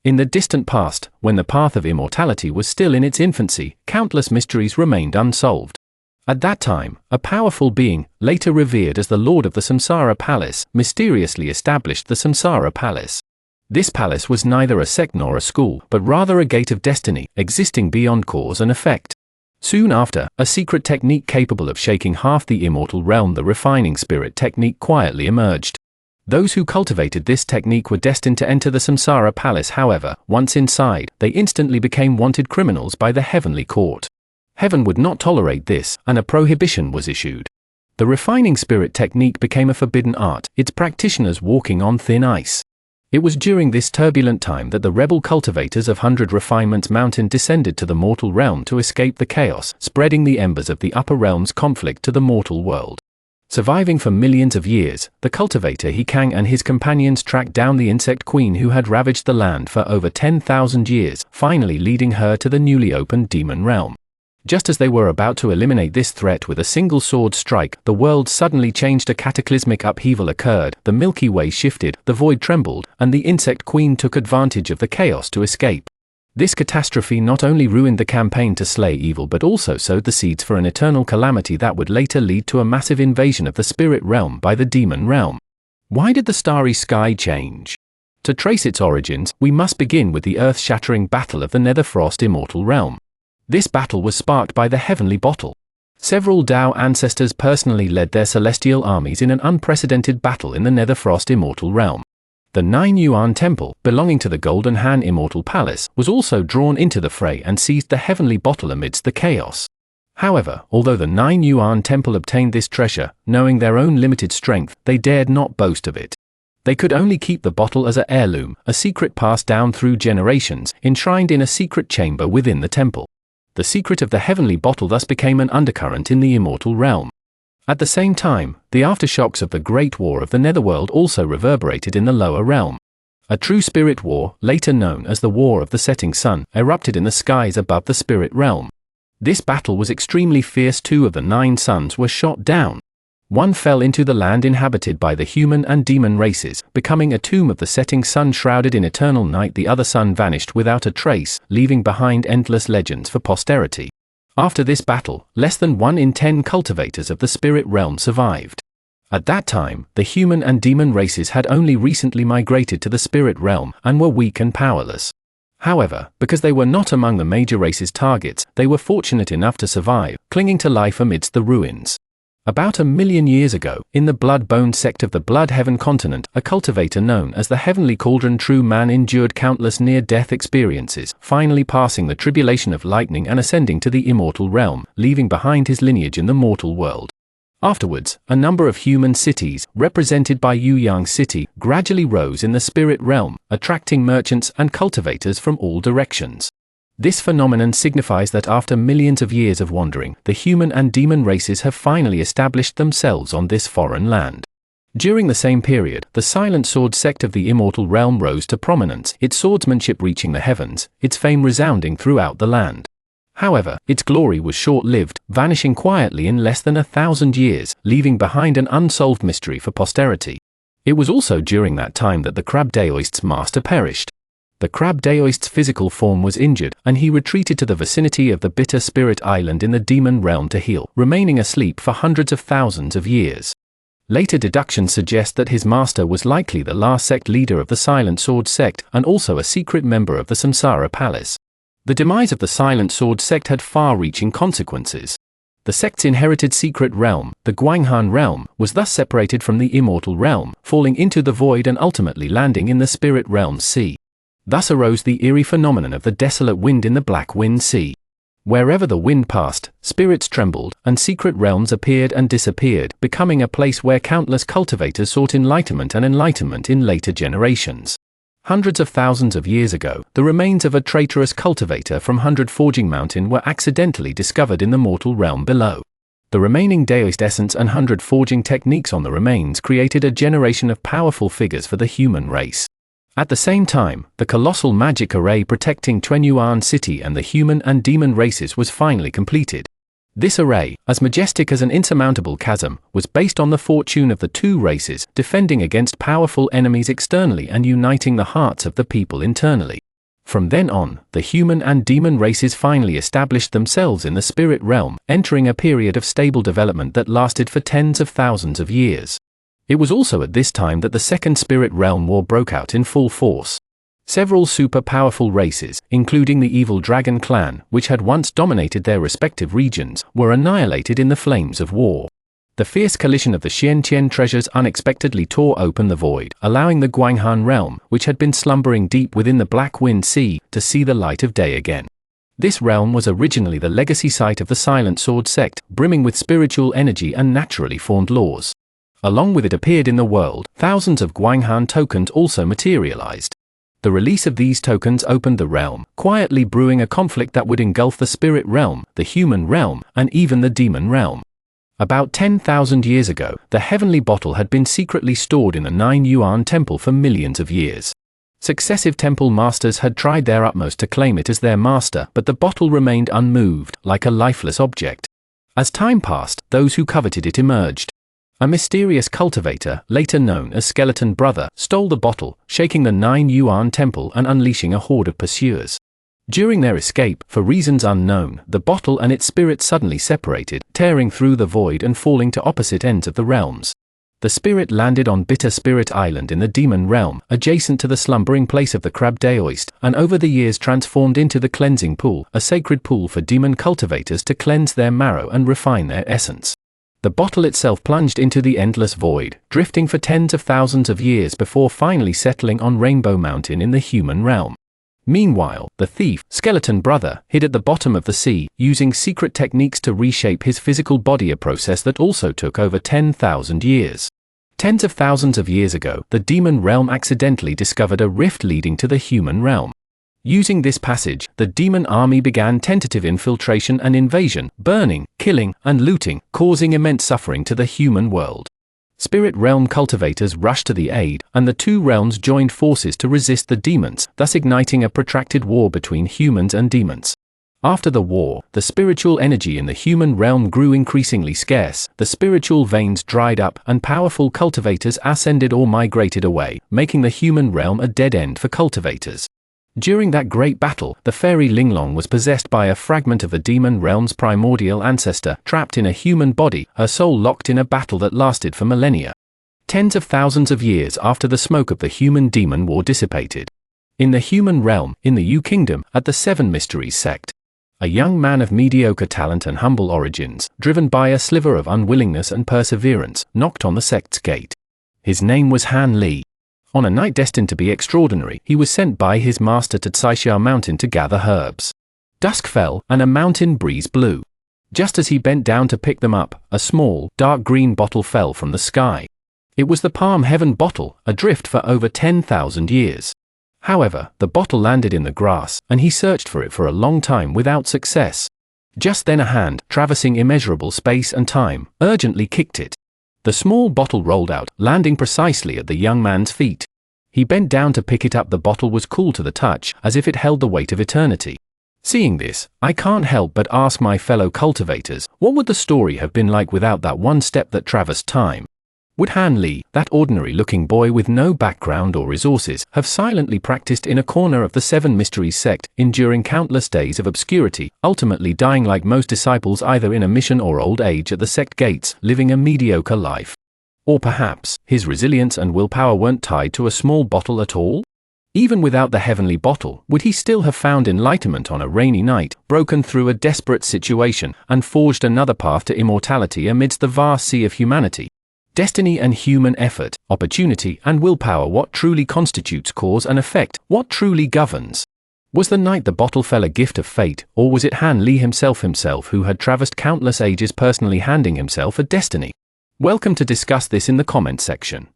In the distant past, when the path of immortality was still in its infancy, countless mysteries remained unsolved. At that time, a powerful being, later revered as the Lord of the Samsara Palace, mysteriously established the Samsara Palace. This palace was neither a sect nor a school, but rather a gate of destiny, existing beyond cause and effect. Soon after, a secret technique capable of shaking half the immortal realm, the refining spirit technique, quietly emerged. Those who cultivated this technique were destined to enter the Samsara Palace. However, once inside, they instantly became wanted criminals by the heavenly court. Heaven would not tolerate this, and a prohibition was issued. The refining spirit technique became a forbidden art, its practitioners walking on thin ice. It was during this turbulent time that the rebel cultivators of 100 Refinements Mountain descended to the mortal realm to escape the chaos, spreading the embers of the upper realm's conflict to the mortal world. Surviving for millions of years, the cultivator Hikang and his companions tracked down the insect queen who had ravaged the land for over 10,000 years, finally leading her to the newly opened demon realm. Just as they were about to eliminate this threat with a single sword strike, the world suddenly changed. A cataclysmic upheaval occurred, the Milky Way shifted, the void trembled, and the insect queen took advantage of the chaos to escape. This catastrophe not only ruined the campaign to slay evil but also sowed the seeds for an eternal calamity that would later lead to a massive invasion of the spirit realm by the demon realm. Why did the starry sky change? To trace its origins, we must begin with the earth-shattering battle of the Netherfrost immortal realm. This battle was sparked by the heavenly bottle. Several Tao ancestors personally led their celestial armies in an unprecedented battle in the Netherfrost immortal realm. The 9 Yuan Temple, belonging to the Golden Han Immortal Palace, was also drawn into the fray and seized the heavenly bottle amidst the chaos. However, although the 9 Yuan Temple obtained this treasure, knowing their own limited strength, they dared not boast of it. They could only keep the bottle as an heirloom, a secret passed down through generations, enshrined in a secret chamber within the temple. The secret of the heavenly bottle thus became an undercurrent in the immortal realm. At the same time, the aftershocks of the Great War of the Netherworld also reverberated in the lower realm. A true spirit war, later known as the War of the Setting Sun, erupted in the skies above the spirit realm. This battle was extremely fierce. 2 of the 9 suns were shot down. One fell into the land inhabited by the human and demon races, becoming a tomb of the setting sun shrouded in eternal night. The other sun vanished without a trace, leaving behind endless legends for posterity. After this battle, less than 1 in 10 cultivators of the spirit realm survived. At that time, the human and demon races had only recently migrated to the spirit realm and were weak and powerless. However, because they were not among the major races' targets, they were fortunate enough to survive, clinging to life amidst the ruins. About 1 million years ago, in the Blood-Bone sect of the Blood Heaven continent, a cultivator known as the Heavenly Cauldron True Man endured countless near-death experiences, finally passing the tribulation of lightning and ascending to the immortal realm, leaving behind his lineage in the mortal world. Afterwards, a number of human cities, represented by Yuyang City, gradually rose in the spirit realm, attracting merchants and cultivators from all directions. This phenomenon signifies that after millions of years of wandering, the human and demon races have finally established themselves on this foreign land. During the same period, the Silent Sword sect of the immortal realm rose to prominence, its swordsmanship reaching the heavens, its fame resounding throughout the land. However, its glory was short-lived, vanishing quietly in less than 1,000 years, leaving behind an unsolved mystery for posterity. It was also during that time that the Crab Daoist's master perished. The Crab Daoist's physical form was injured, and he retreated to the vicinity of the Bitter Spirit Island in the demon realm to heal, remaining asleep for hundreds of thousands of years. Later deductions suggest that his master was likely the last sect leader of the Silent Sword sect, and also a secret member of the Samsara Palace. The demise of the Silent Sword sect had far-reaching consequences. The sect's inherited secret realm, the Guanghan realm, was thus separated from the immortal realm, falling into the void and ultimately landing in the spirit realm's sea. Thus arose the eerie phenomenon of the desolate wind in the Black Wind Sea. Wherever the wind passed, spirits trembled, and secret realms appeared and disappeared, becoming a place where countless cultivators sought enlightenment in later generations. Hundreds of thousands of years ago, the remains of a traitorous cultivator from 100 Forging Mountain were accidentally discovered in the mortal realm below. The remaining Daoist essence and 100 forging techniques on the remains created a generation of powerful figures for the human race. At the same time, the colossal magic array protecting Twenyuan City and the human and demon races was finally completed. This array, as majestic as an insurmountable chasm, was based on the fortune of the two races, defending against powerful enemies externally and uniting the hearts of the people internally. From then on, the human and demon races finally established themselves in the spirit realm, entering a period of stable development that lasted for tens of thousands of years. It was also at this time that the Second Spirit Realm War broke out in full force. Several super-powerful races, including the evil Dragon Clan, which had once dominated their respective regions, were annihilated in the flames of war. The fierce collision of the Xiantian treasures unexpectedly tore open the void, allowing the Guanghan realm, which had been slumbering deep within the Black Wind Sea, to see the light of day again. This realm was originally the legacy site of the Silent Sword sect, brimming with spiritual energy and naturally formed laws. Along with it appeared in the world, thousands of Guanghan tokens also materialized. The release of these tokens opened the realm, quietly brewing a conflict that would engulf the spirit realm, the human realm, and even the demon realm. About 10,000 years ago, the heavenly bottle had been secretly stored in the 9 Yuan temple for millions of years. Successive temple masters had tried their utmost to claim it as their master, but the bottle remained unmoved, like a lifeless object. As time passed, those who coveted it emerged. A mysterious cultivator, later known as Skeleton Brother, stole the bottle, shaking the 9 Yuan temple and unleashing a horde of pursuers. During their escape, for reasons unknown, the bottle and its spirit suddenly separated, tearing through the void and falling to opposite ends of the realms. The spirit landed on Bitter Spirit Island in the demon realm, adjacent to the slumbering place of the Crab Daoist, and over the years transformed into the Cleansing Pool, a sacred pool for demon cultivators to cleanse their marrow and refine their essence. The bottle itself plunged into the endless void, drifting for tens of thousands of years before finally settling on Rainbow Mountain in the human realm. Meanwhile, the thief, Skeleton Brother, hid at the bottom of the sea, using secret techniques to reshape his physical body, a process that also took over 10,000 years. Tens of thousands of years ago, the demon realm accidentally discovered a rift leading to the human realm. Using this passage, the demon army began tentative infiltration and invasion, burning, killing, and looting, causing immense suffering to the human world. Spirit realm cultivators rushed to the aid, and the two realms joined forces to resist the demons, thus igniting a protracted war between humans and demons. After the war, the spiritual energy in the human realm grew increasingly scarce, the spiritual veins dried up, and powerful cultivators ascended or migrated away, making the human realm a dead end for cultivators. During that great battle, the fairy Linglong was possessed by a fragment of the demon realm's primordial ancestor, trapped in a human body, her soul locked in a battle that lasted for millennia. Tens of thousands of years after the smoke of the human-demon war dissipated. In the human realm, in the Yu Kingdom, at the Seven Mysteries sect, a young man of mediocre talent and humble origins, driven by a sliver of unwillingness and perseverance, knocked on the sect's gate. His name was Han Li. On a night destined to be extraordinary, he was sent by his master to Tsaixia Mountain to gather herbs. Dusk fell, and a mountain breeze blew. Just as he bent down to pick them up, a small, dark green bottle fell from the sky. It was the Palm Heaven bottle, adrift for over 10,000 years. However, the bottle landed in the grass, and he searched for it for a long time without success. Just then a hand, traversing immeasurable space and time, urgently kicked it. The small bottle rolled out, landing precisely at the young man's feet. He bent down to pick it up. The bottle was cool to the touch, as if it held the weight of eternity. Seeing this, I can't help but ask my fellow cultivators, what would the story have been like without that one step that traversed time? Would Han Li, that ordinary-looking boy with no background or resources, have silently practiced in a corner of the Seven Mysteries sect, enduring countless days of obscurity, ultimately dying like most disciples either in a mission or old age at the sect gates, living a mediocre life? Or perhaps, his resilience and willpower weren't tied to a small bottle at all? Even without the heavenly bottle, would he still have found enlightenment on a rainy night, broken through a desperate situation, and forged another path to immortality amidst the vast sea of humanity? Destiny and human effort, opportunity and willpower, what truly constitutes cause and effect, what truly governs? Was the night the bottle fell a gift of fate, or was it Han Li himself who had traversed countless ages personally handing himself a destiny? Welcome to discuss this in the comment section.